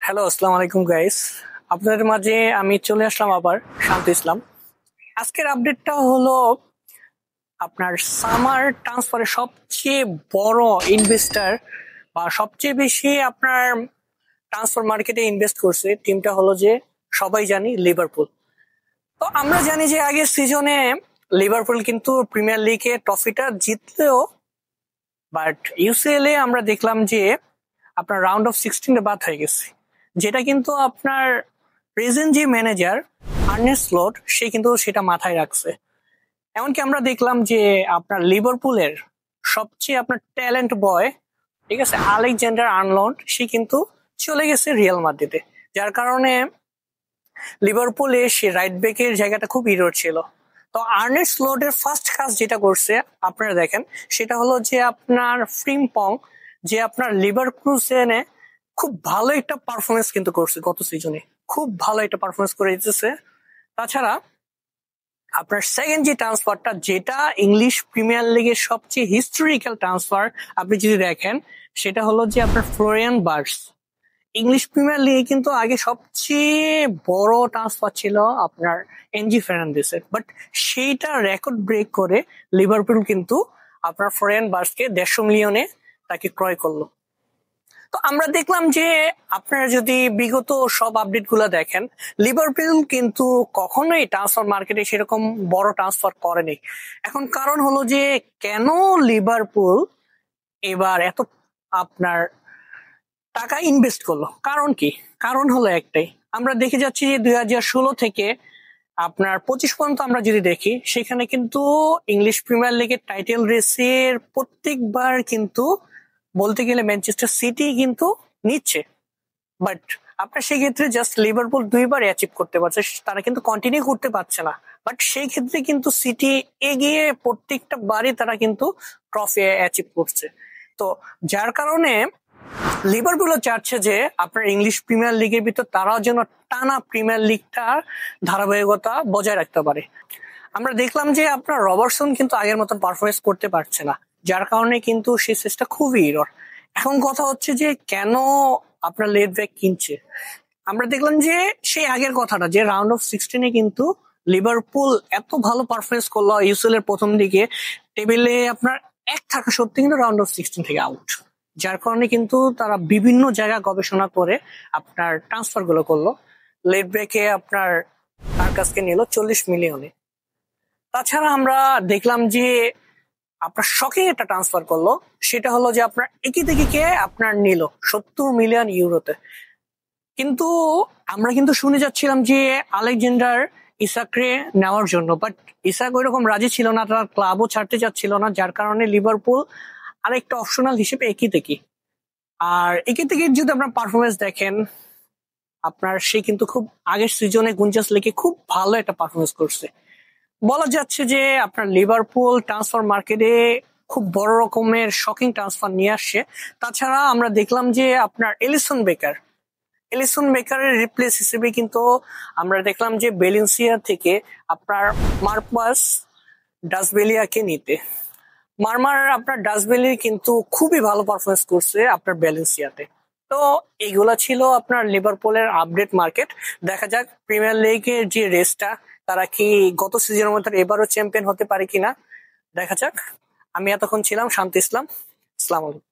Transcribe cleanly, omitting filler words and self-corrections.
Hello, আসসালামু আলাইকুম guys. আপনাদের মাঝে আমি চলে আসলাম আবার, শান্ত ইসলাম। আজকের আপডেটটা হলো আপনার সামার ট্রান্সফারের সবচেয়ে বড় ইনভেস্টর বা সবচেয়ে বেশি আপনার ট্রান্সফার মার্কেটে ইনভেস্ট করছে টিমটা হলো যে সবাই জানি লিভারপুল। তো আমরা জানি যে আগের সিজনে লিভারপুল কিন্তু প্রিমিয়ার লিগে ট্রফিটা জিতলেও, বাট ইউসিএল এ আমরা দেখলাম যে আপনার রাউন্ড অফ 16 বাদ হয়ে গেছে, যেটা কিন্তু আপনার প্রেজেন্ট যে ম্যানেজার আর্নে স্লট সে কিন্তু সেটা মাথায় রাখছে। এমনকি আমরা দেখলাম যে আপনার লিভারপুলের সবচেয়ে আপনার ট্যালেন্ট বয়, ঠিক আছে, আলেকজান্ডার আর্নল্ড, সে কিন্তু চলে গেছে রিয়াল মাদ্রিদে, যার কারণে লিভারপুলে সে রাইট ব্যাকের জায়গাটা খুব ইরোর ছিল। তো আর্নে স্লটের ফার্স্ট কাজ যেটা করছে আপনারা দেখেন, সেটা হলো যে আপনার ফ্রিম্পং, যে আপনার লিভারকুসেনে খুব ভালো একটা পারফরমেন্স কিন্তু করছে গত সিজনে, খুব ভালো একটা পারফরমেন্স করে দিতেছে। তাছাড়া আপনার সেকেন্ড যে ট্রান্সফারটা, যেটা ইংলিশ প্রিমিয়ার লিগের সবচেয়ে হিস্টোরিক্যাল ট্রান্সফার আপনি যদি দেখেন, সেটা হলো যে আপনার ফ্লোরিয়ান বার্স। ইংলিশ প্রিমিয়ার লিগে কিন্তু আগে সবচেয়ে বড় ট্রান্সফার ছিল আপনার এনজি ফার্নান্দেসের, বাট সেইটা রেকর্ড ব্রেক করে লিভারপুল কিন্তু আপনার ফ্লোরিয়ান বার্সকে 150 মিলিয়নে তাকে ক্রয় করলো। তো আমরা দেখলাম যে আপনারা যদি বিগত সব আপডেট গুলা দেখেন, লিভারপুল কিন্তু কখনোই ট্রান্সফার মার্কেটে সেরকম বড় ট্রান্সফার করেনি। এখন কারণ হলো যে কেন লিভারপুল এবার এত আপনার টাকা ইনভেস্ট করলো, কারণ কি? কারণ হলো একটাই, আমরা দেখে যাচ্ছি যে 2016 থেকে আপনার 25 পর্যন্ত আমরা যদি দেখি, সেখানে কিন্তু ইংলিশ প্রিমিয়ার লিগের টাইটেল রেসের প্রত্যেকবার কিন্তু বলতে গেলে ম্যানচেস্টার সিটি কিন্তু নিচ্ছে, বাট আপনার সেই ক্ষেত্রে জাস্ট লিভারপুল 2বার অ্যাচিভ করতে পারছে, তারা কিন্তু কন্টিনিউ করতে পারছে না। বাট সেই ক্ষেত্রে কিন্তু সিটি এগিয়ে প্রত্যেকটা বারই তারা কিন্তু ট্রফি অ্যাচিভ করছে। তো যার কারণে লিভারপুলও চাচ্ছে যে আপনার ইংলিশ প্রিমিয়ার লিগের ভিতর তারাও যেন টানা প্রিমিয়ার লিগটার ধারাবাহিকতা বজায় রাখতে পারে। আমরা দেখলাম যে আপনার রবার্টসন কিন্তু আগের মতন পারফরমেন্স করতে পারছে না, যার কারণে কিন্তু সেই চেষ্টা খুবই ইরর। এখন কথা হচ্ছে যে কেন আপনার লেট ব্যাক কিনছে। আমরা দেখলাম যে সেই আগের কথাটা, যে রাউন্ড অফ 16-এ কিন্তু লিভারপুল এত ভালো পারফরমেন্স করলো ইউসিএল এর প্রথম দিকে, টেবিলে আপনার এক থাকা সত্ত্বেও কিন্তু রাউন্ড অফ 16 থেকে আউট, যার কারণে কিন্তু তারা বিভিন্ন জায়গা গবেষণা করে আপনার ট্রান্সফার গুলো করলো। লেট ব্রেকে আপনার তার কাছকে নিল 40 মিলিয়নে। তাছাড়া আমরা দেখলাম যে আপনার শকিং একটা ট্রান্সফার করলো, সেটা হলো যে আপনার একই থেকে আপনার নিল 70 মিলিয়ন ইউরোতে। কিন্তু আমরা কিন্তু শুনে যাচ্ছিলাম যে আলেকজান্ডার ইসাকরে নেওয়ার জন্য, বাট ইসাক ওই রকম রাজি ছিল না, তার ক্লাবও ছাড়তে চাচ্ছিল না, যার কারণে লিভারপুল আরেকটা অপশনাল হিসেবে একই থেকে। আর একই থেকে যদি আপনার পারফরমেন্স দেখেন, আপনার সে কিন্তু খুব আগের সিজনে গুঞ্জাস লিগে খুব ভালো একটা পারফরমেন্স করছে। বলা যাচ্ছে যে আপনার লিভারপুল ট্রান্সফার মার্কেটে খুব বড় রকমের শকিং ট্রান্সফার নিয়ে আসছে। তাছাড়া আমরা দেখলাম যে আপনার এলিসন বেকারের রিপ্লেস হিসেবে কিন্তু আমরা দেখলাম যে বেলেন্সিয়া থেকে আপনার মার্কোস ডাসবেলিয়াকে নিতে। আপনার ডাসবেলি কিন্তু খুবই ভালো পারফরমেন্স করছে আপনার ব্যালেন্সিয়াতে। তো এইগুলা ছিল আপনার লিভারপুলের আপডেট মার্কেট। দেখা যাক প্রিমিয়ার লিগের যে রেসটা, তারা কি গত সিজনের মতো এবারও চ্যাম্পিয়ন হতে পারে কিনা, দেখা যাক। আমি এতক্ষণ ছিলাম শান্ত ইসলাম। আসসালামু আলাইকুম।